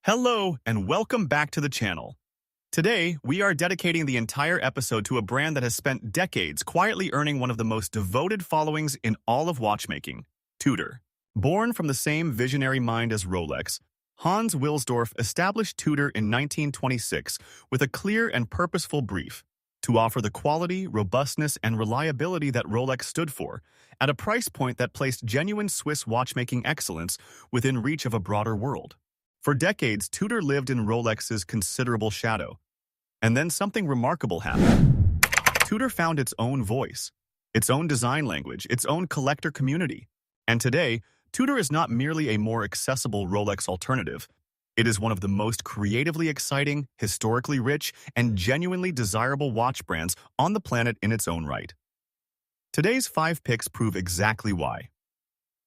Hello and welcome back to the channel. Today, we are dedicating the entire episode to a brand that has spent decades quietly earning one of the most devoted followings in all of watchmaking, Tudor. Born from the same visionary mind as Rolex, Hans Wilsdorf established Tudor in 1926 with a clear and purposeful brief to offer the quality, robustness, and reliability that Rolex stood for, at a price point that placed genuine Swiss watchmaking excellence within reach of a broader world. For decades, Tudor lived in Rolex's considerable shadow. And then something remarkable happened. Tudor found its own voice, its own design language, its own collector community. And today, Tudor is not merely a more accessible Rolex alternative. It is one of the most creatively exciting, historically rich, and genuinely desirable watch brands on the planet in its own right. Today's 5 picks prove exactly why.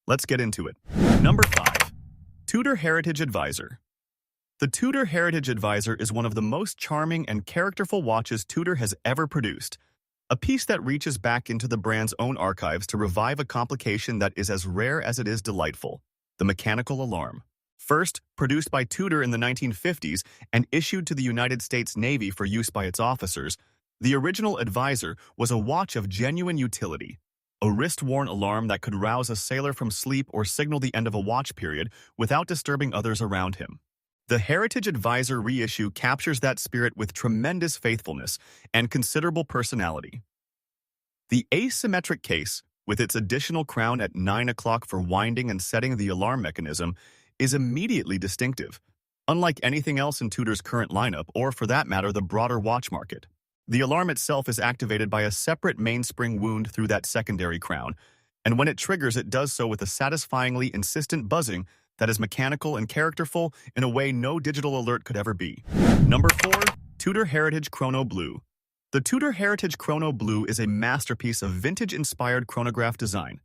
Let's get into it. Number 5. Tudor Heritage Advisor. The Tudor Heritage Advisor is one of the most charming and characterful watches Tudor has ever produced, a piece that reaches back into the brand's own archives to revive a complication that is as rare as it is delightful, the mechanical alarm. First produced by Tudor in the 1950s and issued to the United States Navy for use by its officers, the original Advisor was a watch of genuine utility. A wrist-worn alarm that could rouse a sailor from sleep or signal the end of a watch period without disturbing others around him. The Heritage Advisor reissue captures that spirit with tremendous faithfulness and considerable personality. The asymmetric case, with its additional crown at 9 o'clock for winding and setting the alarm mechanism, is immediately distinctive, unlike anything else in Tudor's current lineup or, for that matter, the broader watch market. The alarm itself is activated by a separate mainspring wound through that secondary crown, and when it triggers, it does so with a satisfyingly insistent buzzing that is mechanical and characterful in a way no digital alert could ever be. Number 4. Tudor Heritage Chrono Blue. The Tudor Heritage Chrono Blue is a masterpiece of vintage-inspired chronograph design,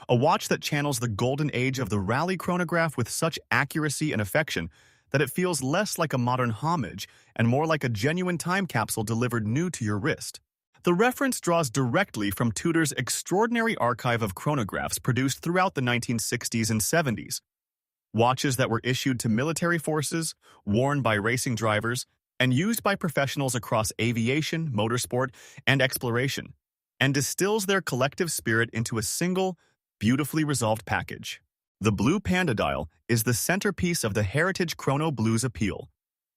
a watch that channels the golden age of the Raleigh chronograph with such accuracy and affection that it feels less like a modern homage and more like a genuine time capsule delivered new to your wrist. The reference draws directly from Tudor's extraordinary archive of chronographs produced throughout the 1960s and 70s. Watches that were issued to military forces, worn by racing drivers, and used by professionals across aviation, motorsport, and exploration, and distills their collective spirit into a single, beautifully resolved package. The Blue Panda dial is the centerpiece of the Heritage Chrono Blue's appeal,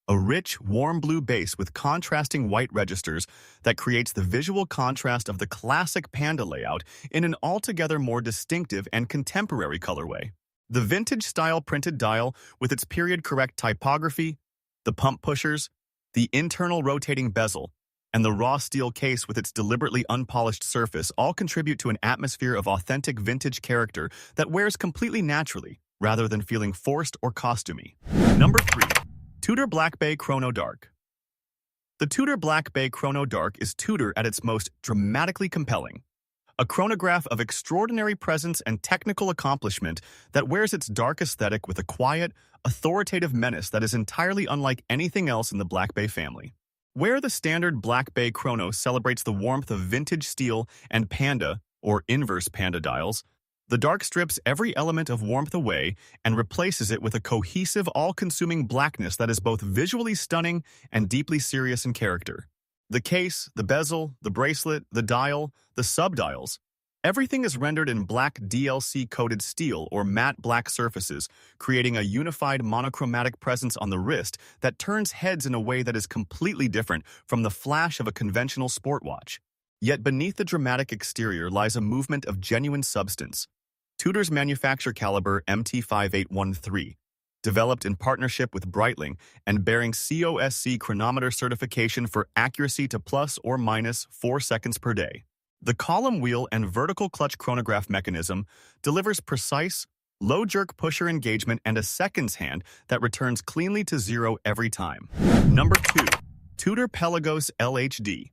a rich, warm blue base with contrasting white registers that creates the visual contrast of the classic Panda layout in an altogether more distinctive and contemporary colorway. The vintage-style printed dial with its period-correct typography, the pump pushers, the internal rotating bezel, and the raw steel case with its deliberately unpolished surface all contribute to an atmosphere of authentic vintage character that wears completely naturally, rather than feeling forced or costumey. Number 3. Tudor Black Bay Chrono Dark. The Tudor Black Bay Chrono Dark is Tudor at its most dramatically compelling. A chronograph of extraordinary presence and technical accomplishment that wears its dark aesthetic with a quiet, authoritative menace that is entirely unlike anything else in the Black Bay family. Where the standard Black Bay Chrono celebrates the warmth of vintage steel and Panda, or inverse Panda dials, the Dark strips every element of warmth away and replaces it with a cohesive, all-consuming blackness that is both visually stunning and deeply serious in character. The case, the bezel, the bracelet, the dial, the subdials, everything is rendered in black DLC-coated steel or matte black surfaces, creating a unified monochromatic presence on the wrist that turns heads in a way that is completely different from the flash of a conventional sport watch. Yet beneath the dramatic exterior lies a movement of genuine substance. Tudor's manufacture caliber MT5813, developed in partnership with Breitling and bearing COSC chronometer certification for accuracy to plus or minus 4 seconds per day. The column wheel and vertical clutch chronograph mechanism delivers precise, low-jerk pusher engagement and a seconds hand that returns cleanly to 0 every time. Number 2. Tudor Pelagos LHD.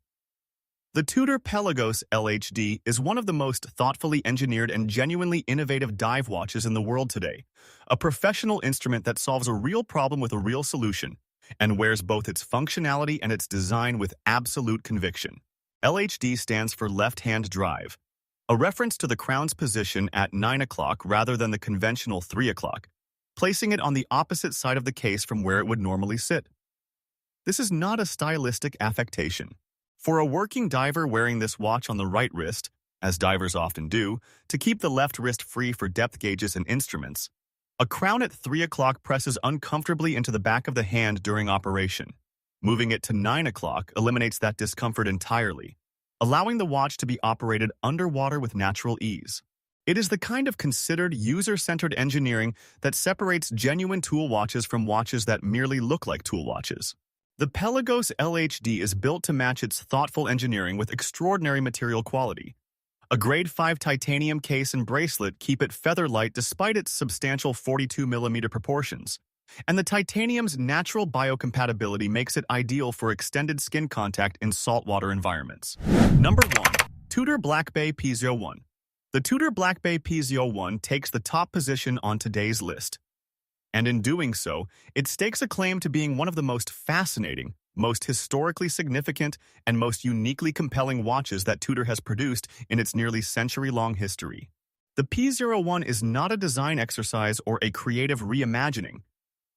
The Tudor Pelagos LHD is one of the most thoughtfully engineered and genuinely innovative dive watches in the world today, a professional instrument that solves a real problem with a real solution, and wears both its functionality and its design with absolute conviction. LHD stands for left-hand drive, a reference to the crown's position at 9 o'clock rather than the conventional 3 o'clock, placing it on the opposite side of the case from where it would normally sit. This is not a stylistic affectation. For a working diver wearing this watch on the right wrist, as divers often do, to keep the left wrist free for depth gauges and instruments, a crown at 3 o'clock presses uncomfortably into the back of the hand during operation. Moving it to 9 o'clock eliminates that discomfort entirely, allowing the watch to be operated underwater with natural ease. It is the kind of considered, user-centered engineering that separates genuine tool watches from watches that merely look like tool watches. The Pelagos LHD is built to match its thoughtful engineering with extraordinary material quality. A grade 5 titanium case and bracelet keep it feather-light despite its substantial 42mm proportions, and the titanium's natural biocompatibility makes it ideal for extended skin contact in saltwater environments. Number 1. Tudor Black Bay P01. The Tudor Black Bay P01 takes the top position on today's list, and in doing so, it stakes a claim to being one of the most fascinating, most historically significant, and most uniquely compelling watches that Tudor has produced in its nearly century-long history. The P01 is not a design exercise or a creative reimagining.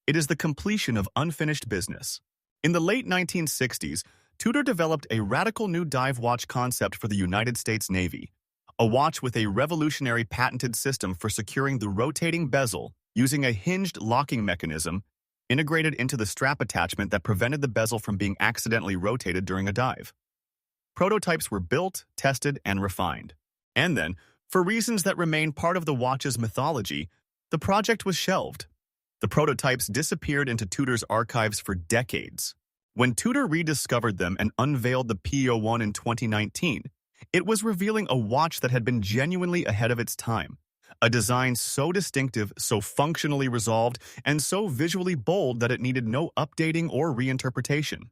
It is the completion of unfinished business. In the late 1960s, Tudor developed a radical new dive watch concept for the United States Navy, a watch with a revolutionary patented system for securing the rotating bezel using a hinged locking mechanism integrated into the strap attachment that prevented the bezel from being accidentally rotated during a dive. Prototypes were built, tested, and refined. And then, for reasons that remain part of the watch's mythology, the project was shelved. The prototypes disappeared into Tudor's archives for decades. When Tudor rediscovered them and unveiled the P01 in 2019, it was revealing a watch that had been genuinely ahead of its time. A design so distinctive, so functionally resolved, and so visually bold that it needed no updating or reinterpretation.